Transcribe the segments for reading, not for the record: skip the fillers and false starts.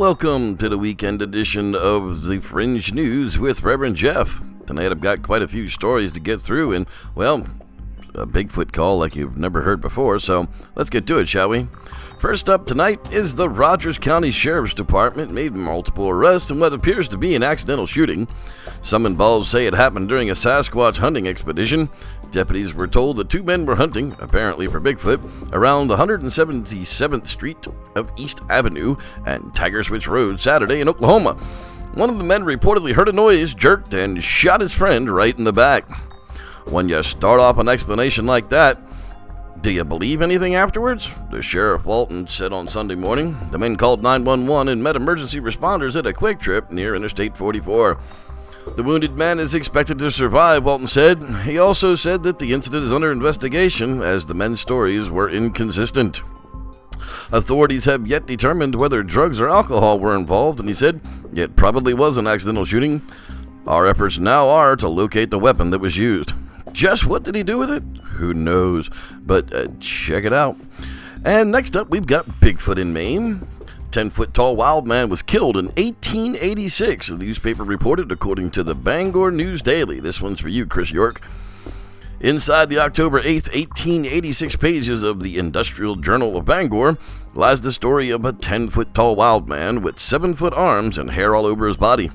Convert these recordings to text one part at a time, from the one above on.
Welcome to the weekend edition of the Fringe News with Reverend Jeff. Tonight I've got quite a few stories to get through and, well, a Bigfoot call like you've never heard before, so let's get to it, shall we? First up tonight is the Rogers County Sheriff's Department made multiple arrests in what appears to be an accidental shooting. Some involved say it happened during a Sasquatch hunting expedition. Deputies were told the two men were hunting, apparently for Bigfoot, around 177th Street of East Avenue and Tiger Switch Road Saturday in Oklahoma. One of the men reportedly heard a noise, jerked, and shot his friend right in the back. When you start off an explanation like that, do you believe anything afterwards? The Sheriff Walton said on Sunday morning. The men called 911 and met emergency responders at a quick trip near Interstate 44. The wounded man is expected to survive, Walton said. He also said that the incident is under investigation as the men's stories were inconsistent. Authorities have yet determined whether drugs or alcohol were involved, and he said it probably was an accidental shooting. Our efforts now are to locate the weapon that was used. Just what did he do with it? Who knows? But check it out. And next up, we've got Bigfoot in Maine. 10-foot-tall wild man was killed in 1886, the newspaper reported, according to the Bangor News Daily. This one's for you, Chris York. Inside the October 8th, 1886 pages of the Industrial Journal of Bangor lies the story of a 10-foot-tall wild man with 7-foot arms and hair all over his body.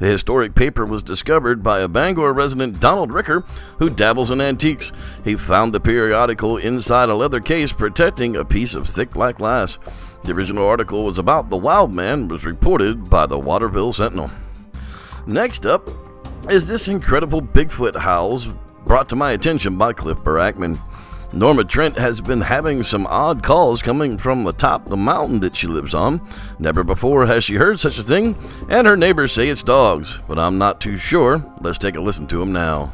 The historic paper was discovered by a Bangor resident, Donald Ricker, who dabbles in antiques. He found the periodical inside a leather case protecting a piece of thick black glass. The original article was about the wild man, was reported by the Waterville Sentinel. Next up is this incredible Bigfoot Howls, brought to my attention by Cliff Barackman. Norma Trent has been having some odd calls coming from atop the mountain that she lives on. Never before has she heard such a thing, and her neighbors say it's dogs, but I'm not too sure. Let's take a listen to them now.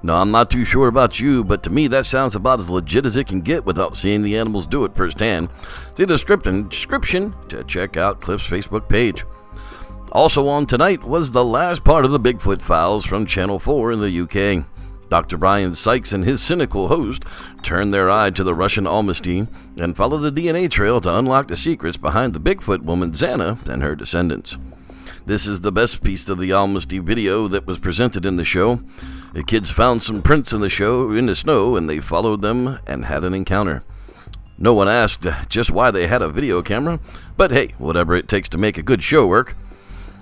Now, I'm not too sure about you, but to me that sounds about as legit as it can get without seeing the animals do it firsthand. See the description to check out Cliff's Facebook page. Also on tonight was the last part of the Bigfoot Files from Channel 4 in the UK. Dr. Brian Sykes and his cynical host turned their eye to the Russian Almasty and followed the DNA trail to unlock the secrets behind the Bigfoot woman Xana and her descendants. This is the best piece of the Almasty video that was presented in the show. The kids found some prints in the snow, and they followed them and had an encounter. No one asked just why they had a video camera, but hey, whatever it takes to make a good show work.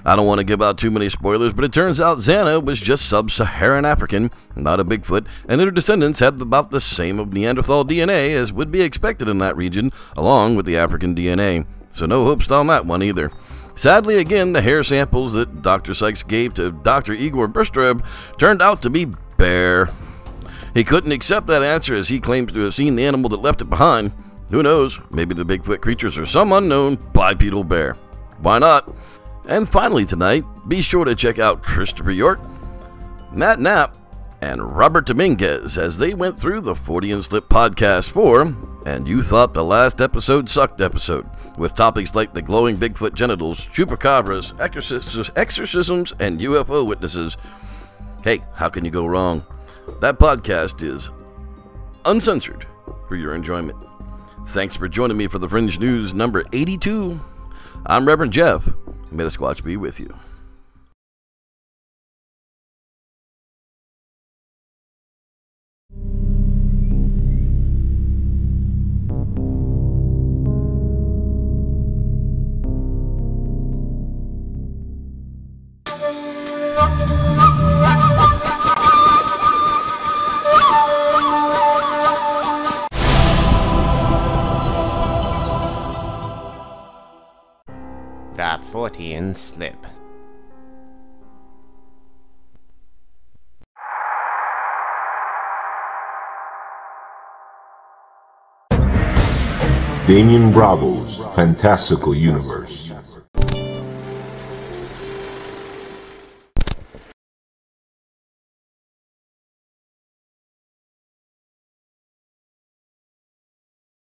I don't want to give out too many spoilers, but it turns out Xana was just sub-Saharan African, not a Bigfoot, and her descendants had about the same of Neanderthal DNA as would be expected in that region, along with the African DNA. So no hopes on that one either. Sadly, again, the hair samples that Dr. Sykes gave to Dr. Igor Burstreb turned out to be bear. He couldn't accept that answer as he claims to have seen the animal that left it behind. Who knows, maybe the Bigfoot creatures are some unknown bipedal bear. Why not? And finally tonight, be sure to check out Christopher York, Matt Knapp, and Robert Dominguez as they went through the 40 and Slip podcast for And You Thought the Last Episode Sucked episode, with topics like the glowing Bigfoot genitals, chupacabras, exorcisms, and UFO witnesses. Hey, how can you go wrong? That podcast is uncensored for your enjoyment. Thanks for joining me for the Fringe News number 82. I'm Reverend Jeff. May the Squatch be with you. The 40 and Slip. Damien Bravo's fantastical universe.